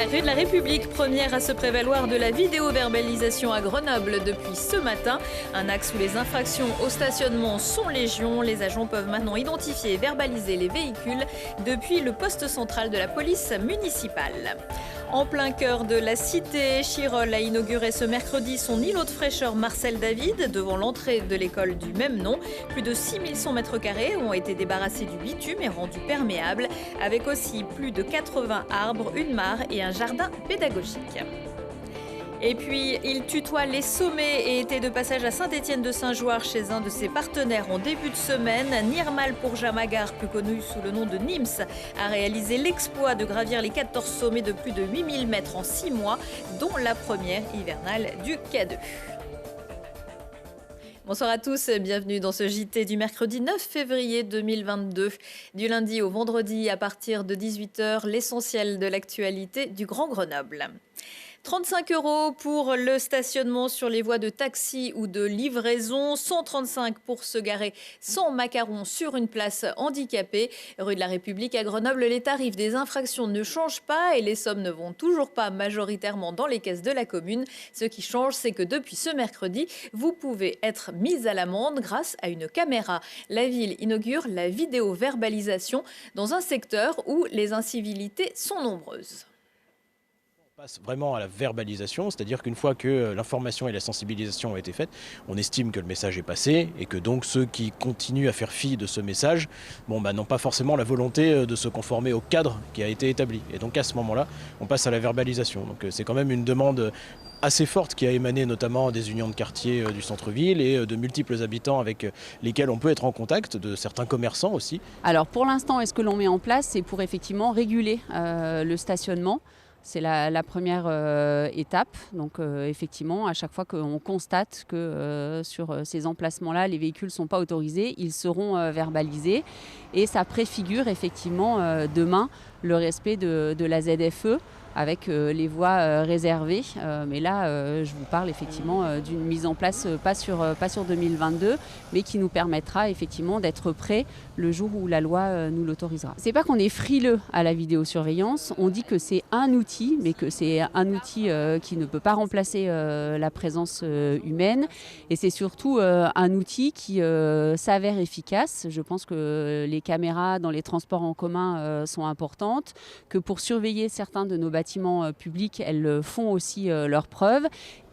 La rue de la République, première à se prévaloir de la vidéo-verbalisation à Grenoble depuis ce matin. Un axe où les infractions au stationnement sont légion. Les agents peuvent maintenant identifier et verbaliser les véhicules depuis le poste central de la police municipale. En plein cœur de la cité, Chirol a inauguré ce mercredi son îlot de fraîcheur Marcel David devant l'entrée de l'école du même nom. Plus de 6100 mètres carrés ont été débarrassés du bitume et rendus perméables, avec aussi plus de 80 arbres, une mare et un jardin pédagogique. Et puis, il tutoie les sommets et était de passage à Saint-Étienne-de-Saint-Jouarre chez un de ses partenaires en début de semaine. Nirmal Pourjamagar, plus connu sous le nom de Nims, a réalisé l'exploit de gravir les 14 sommets de plus de 8000 mètres en 6 mois, dont la première hivernale du K2. Bonsoir à tous, bienvenue dans ce JT du mercredi 9 février 2022. Du lundi au vendredi à partir de 18h, l'essentiel de l'actualité du Grand Grenoble. 35 € pour le stationnement sur les voies de taxi ou de livraison, 135 pour se garer sans macaron sur une place handicapée. Rue de la République à Grenoble, les tarifs des infractions ne changent pas et les sommes ne vont toujours pas majoritairement dans les caisses de la commune. Ce qui change, c'est que depuis ce mercredi, vous pouvez être mis à l'amende grâce à une caméra. La ville inaugure la vidéo-verbalisation dans un secteur où les incivilités sont nombreuses. On passe vraiment à la verbalisation, c'est-à-dire qu'une fois que l'information et la sensibilisation ont été faites, on estime que le message est passé et que donc ceux qui continuent à faire fi de ce message n'ont pas forcément la volonté de se conformer au cadre qui a été établi. Et donc à ce moment-là, on passe à la verbalisation. Donc c'est quand même une demande assez forte qui a émané notamment des unions de quartier du centre-ville et de multiples habitants avec lesquels on peut être en contact, de certains commerçants aussi. Alors pour l'instant, ce que l'on met en place, c'est pour effectivement réguler le stationnement. C'est la première étape. Donc effectivement, à chaque fois qu'on constate que sur ces emplacements-là, les véhicules ne sont pas autorisés, ils seront verbalisés. Et ça préfigure effectivement demain le respect de la ZFE avec les voies réservées. Mais là, je vous parle effectivement d'une mise en place, pas sur 2022, mais qui nous permettra effectivement d'être prêts le jour où la loi nous l'autorisera. C'est pas qu'on est frileux à la vidéosurveillance, on dit que c'est un outil, mais que c'est un outil qui ne peut pas remplacer la présence humaine. Et c'est surtout un outil qui s'avère efficace. Je pense que les caméras dans les transports en commun sont importantes, que pour surveiller certains de nos bâtiments publics, elles font aussi leurs preuves.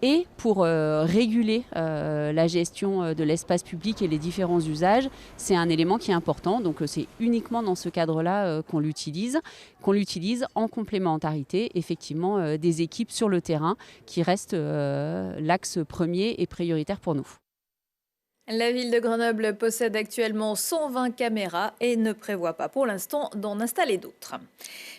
Et pour réguler la gestion de l'espace public et les différents usages, c'est un élément qui est important. Donc c'est uniquement dans ce cadre-là qu'on l'utilise en complémentarité, effectivement, des équipes sur le terrain qui restent l'axe premier et prioritaire pour nous. La ville de Grenoble possède actuellement 120 caméras et ne prévoit pas pour l'instant d'en installer d'autres.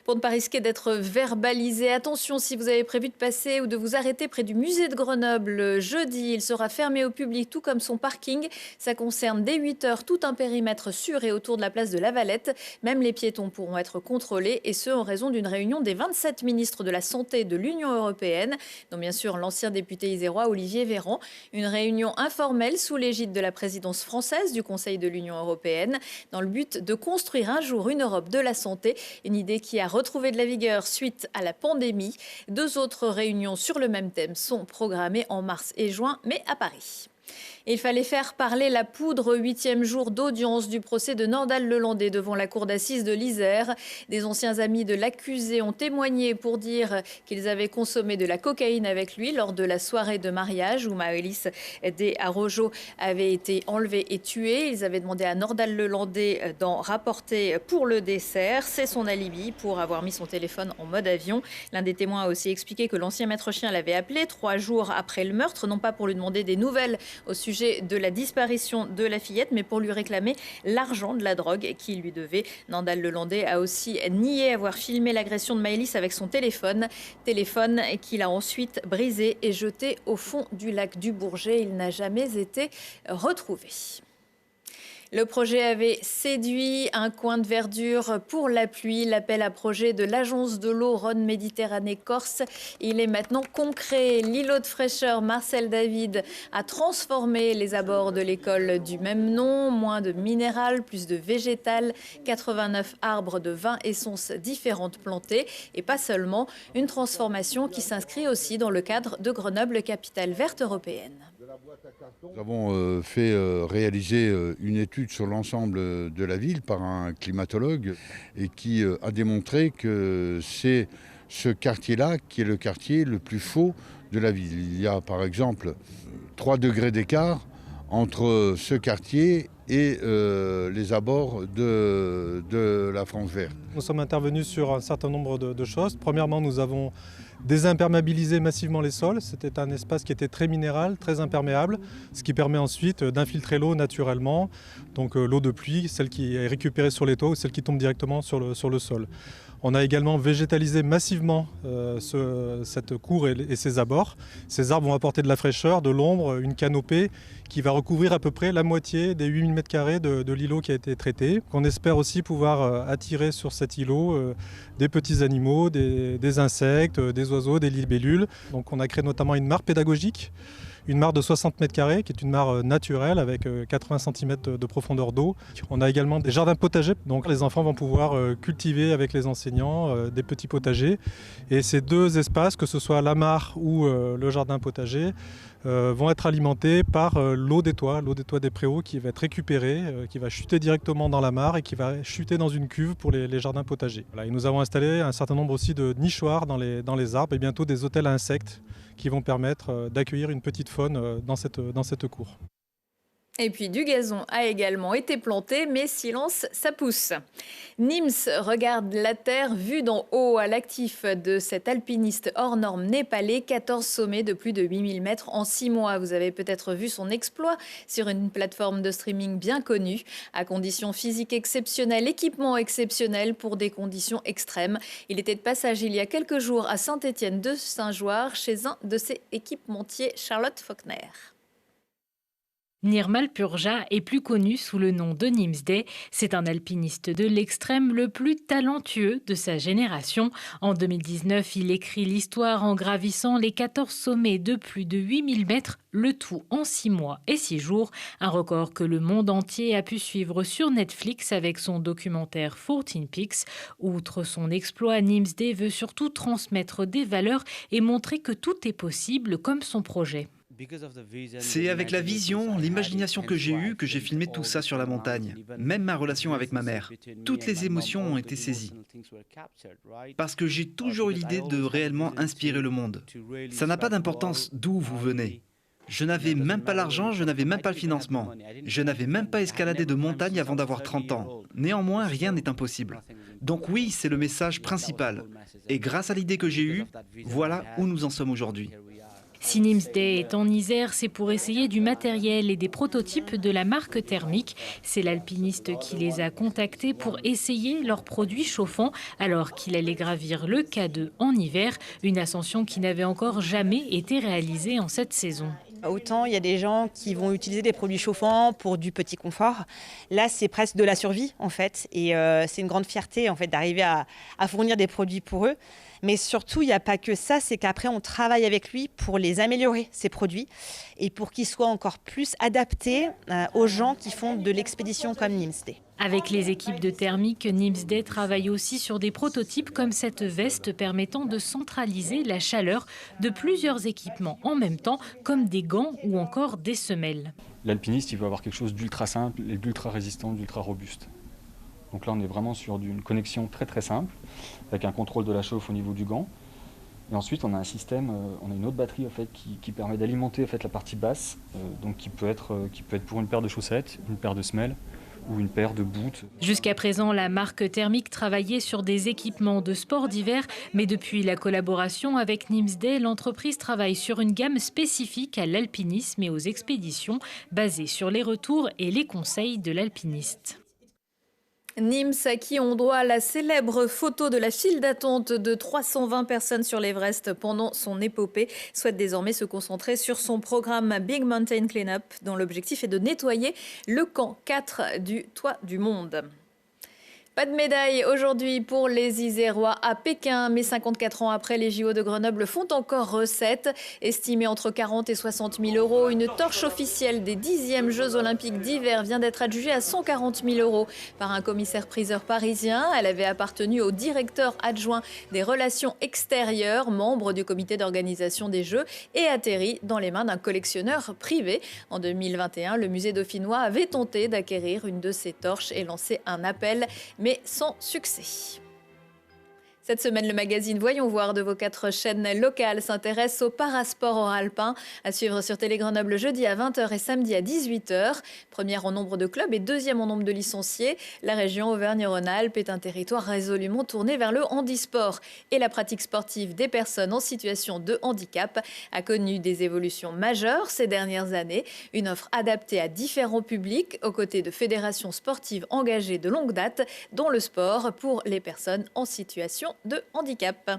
Pour ne pas risquer d'être verbalisé, attention si vous avez prévu de passer ou de vous arrêter près du musée de Grenoble jeudi. Il sera fermé au public tout comme son parking. Ça concerne dès 8h tout un périmètre sûr et autour de la place de la Valette. Même les piétons pourront être contrôlés et ce en raison d'une réunion des 27 ministres de la Santé de l'Union européenne, dont bien sûr l'ancien député isérois Olivier Véran. Une réunion informelle sous l'égide de la présidence française du Conseil de l'Union européenne dans le but de construire un jour une Europe de la santé, une idée qui a retrouvé de la vigueur suite à la pandémie. 2 autres réunions sur le même thème sont programmées en mars et juin, mais à Paris. Il fallait faire parler la poudre, 8e jour d'audience du procès de Nordal-Lelandais devant la cour d'assises de l'Isère. Des anciens amis de l'accusé ont témoigné pour dire qu'ils avaient consommé de la cocaïne avec lui lors de la soirée de mariage où Maëlys des Arrojo avait été enlevée et tuée. Ils avaient demandé à Nordal-Lelandais d'en rapporter pour le dessert. C'est son alibi pour avoir mis son téléphone en mode avion. L'un des témoins a aussi expliqué que l'ancien maître chien l'avait appelé 3 jours après le meurtre, non pas pour lui demander des nouvelles au sujet de la disparition de la fillette, mais pour lui réclamer l'argent de la drogue qu'il lui devait. Nordal-Lelandais a aussi nié avoir filmé l'agression de Maëlys avec son téléphone qu'il a ensuite brisé et jeté au fond du lac du Bourget. Il n'a jamais été retrouvé. Le projet avait séduit un coin de verdure pour la pluie. L'appel à projet de l'Agence de l'eau Rhône-Méditerranée-Corse. Il est maintenant concret. L'îlot de fraîcheur Marcel David a transformé les abords de l'école du même nom. Moins de minéral, plus de végétal, 89 arbres de 20 essences différentes plantées. Et pas seulement, une transformation qui s'inscrit aussi dans le cadre de Grenoble, capitale verte européenne. Nous avons fait réaliser une étude sur l'ensemble de la ville par un climatologue et qui a démontré que c'est ce quartier-là qui est le quartier le plus chaud de la ville. Il y a par exemple 3 degrés d'écart entre ce quartier et les abords de la France verte. Nous sommes intervenus sur un certain nombre de choses. Premièrement, nous avons désimperméabilisé massivement les sols. C'était un espace qui était très minéral, très imperméable, ce qui permet ensuite d'infiltrer l'eau naturellement. Donc l'eau de pluie, celle qui est récupérée sur les toits ou celle qui tombe directement sur le sol. On a également végétalisé massivement cette cour et ses abords. Ces arbres vont apporter de la fraîcheur, de l'ombre, une canopée qui va recouvrir à peu près la moitié des 8000 m² de l'îlot qui a été traité. On espère aussi pouvoir attirer sur cet îlot des petits animaux, des insectes, des oiseaux, des libellules. Donc on a créé notamment une mare pédagogique. Une mare de 60 m², qui est une mare naturelle avec 80 cm de profondeur d'eau. On a également des jardins potagers, donc les enfants vont pouvoir cultiver avec les enseignants des petits potagers. Et ces 2 espaces, que ce soit la mare ou le jardin potager, vont être alimentés par l'eau des toits des préaux qui va être récupérée, qui va chuter directement dans la mare et qui va chuter dans une cuve pour les jardins potagers. Voilà, et nous avons installé un certain nombre aussi de nichoirs dans les arbres et bientôt des hôtels à insectes qui vont permettre d'accueillir une petite faune dans cette cour. Et puis du gazon a également été planté, mais silence, ça pousse. Nims regarde la Terre vue d'en haut à l'actif de cet alpiniste hors norme népalais, 14 sommets de plus de 8000 mètres en 6 mois. Vous avez peut-être vu son exploit sur une plateforme de streaming bien connue. À conditions physiques exceptionnelles, équipement exceptionnel pour des conditions extrêmes. Il était de passage il y a quelques jours à Saint-Étienne-de-Saint-Joire chez un de ses équipementiers, Charlotte Faulkner. Nirmal Purja est plus connu sous le nom de Nims Dey. C'est un alpiniste de l'extrême le plus talentueux de sa génération. En 2019, il écrit l'histoire en gravissant les 14 sommets de plus de 8000 mètres, le tout en 6 mois et 6 jours. Un record que le monde entier a pu suivre sur Netflix avec son documentaire 14 Peaks. Outre son exploit, Nims Dey veut surtout transmettre des valeurs et montrer que tout est possible comme son projet. C'est avec la vision, l'imagination que j'ai eue que j'ai filmé tout ça sur la montagne. Même ma relation avec ma mère. Toutes les émotions ont été saisies. Parce que j'ai toujours eu l'idée de réellement inspirer le monde. Ça n'a pas d'importance d'où vous venez. Je n'avais même pas l'argent, je n'avais même pas le financement. Je n'avais même pas escaladé de montagne avant d'avoir 30 ans. Néanmoins, rien n'est impossible. Donc oui, c'est le message principal. Et grâce à l'idée que j'ai eue, voilà où nous en sommes aujourd'hui. Si Nims Dey est en Isère, c'est pour essayer du matériel et des prototypes de la marque thermique. C'est l'alpiniste qui les a contactés pour essayer leurs produits chauffants alors qu'il allait gravir le K2 en hiver, une ascension qui n'avait encore jamais été réalisée en cette saison. Autant il y a des gens qui vont utiliser des produits chauffants pour du petit confort. Là, c'est presque de la survie en fait. Et c'est une grande fierté en fait d'arriver à fournir des produits pour eux. Mais surtout, il n'y a pas que ça, c'est qu'après, on travaille avec lui pour les améliorer, ces produits, et pour qu'ils soient encore plus adaptés aux gens qui font de l'expédition comme Nims Dey. Avec les équipes de thermique, Nims Dey travaille aussi sur des prototypes comme cette veste permettant de centraliser la chaleur de plusieurs équipements en même temps, comme des gants ou encore des semelles. L'alpiniste, il veut avoir quelque chose d'ultra simple, et d'ultra résistant, d'ultra robuste. Donc là, on est vraiment sur une connexion très très simple, avec un contrôle de la chauffe au niveau du gant. Et ensuite, on a un système, on a une autre batterie en fait, qui permet d'alimenter en fait, la partie basse, donc qui peut être pour une paire de chaussettes, une paire de semelles ou une paire de boots. Jusqu'à présent, la marque thermique travaillait sur des équipements de sport d'hiver, mais depuis la collaboration avec Nims Dey, l'entreprise travaille sur une gamme spécifique à l'alpinisme et aux expéditions, basée sur les retours et les conseils de l'alpiniste. Nîmes, à qui on doit la célèbre photo de la file d'attente de 320 personnes sur l'Everest pendant son épopée, souhaite désormais se concentrer sur son programme Big Mountain Cleanup, dont l'objectif est de nettoyer le camp 4 du toit du monde. Pas de médaille aujourd'hui pour les Isérois à Pékin, mais 54 ans après, les JO de Grenoble font encore recette. Estimée entre 40 et 60 000 euros, une torche officielle des 10e Jeux Olympiques d'hiver vient d'être adjugée à 140 000 euros par un commissaire-priseur parisien. Elle avait appartenu au directeur adjoint des relations extérieures, membre du comité d'organisation des Jeux, et atterri dans les mains d'un collectionneur privé. En 2021, le musée dauphinois avait tenté d'acquérir une de ces torches et lancé un appel, mais sans succès. Cette semaine, le magazine Voyons voir de vos 4 chaînes locales s'intéresse au parasport hors alpin, à suivre sur Télé Grenoble jeudi à 20h et samedi à 18h. Première en nombre de clubs et deuxième en nombre de licenciés, la région Auvergne-Rhône-Alpes est un territoire résolument tourné vers le handisport. Et la pratique sportive des personnes en situation de handicap a connu des évolutions majeures ces dernières années. Une offre adaptée à différents publics, aux côtés de fédérations sportives engagées de longue date, dont le sport pour les personnes en situation de handicap.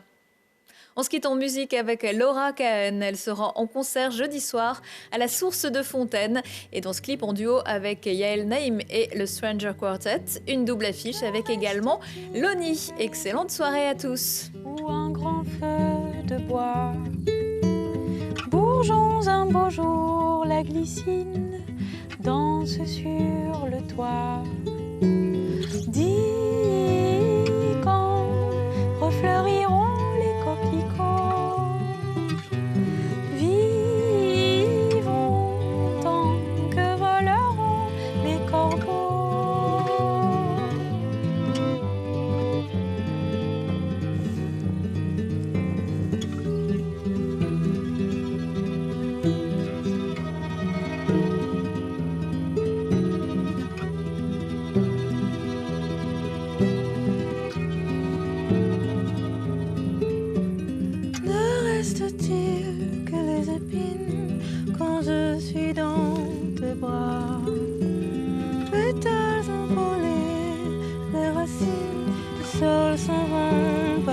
On se quitte en musique avec Laura Cahen. Elle sera en concert jeudi soir à la Source de Fontaine. Et dans ce clip en duo avec Yael Naïm et le Stranger Quartet, une double affiche avec également Loni. Excellente soirée à tous. Ou un grand feu de bois. Bourgeons un beau jour, la glycine danse sur le toit. Dis quand refleuriront les coquelicots. Vivons tant que voleront les corbeaux. Reste-t-il que les épines quand je suis dans tes bras? Pétales envolés, les racines, le sol s'en vont.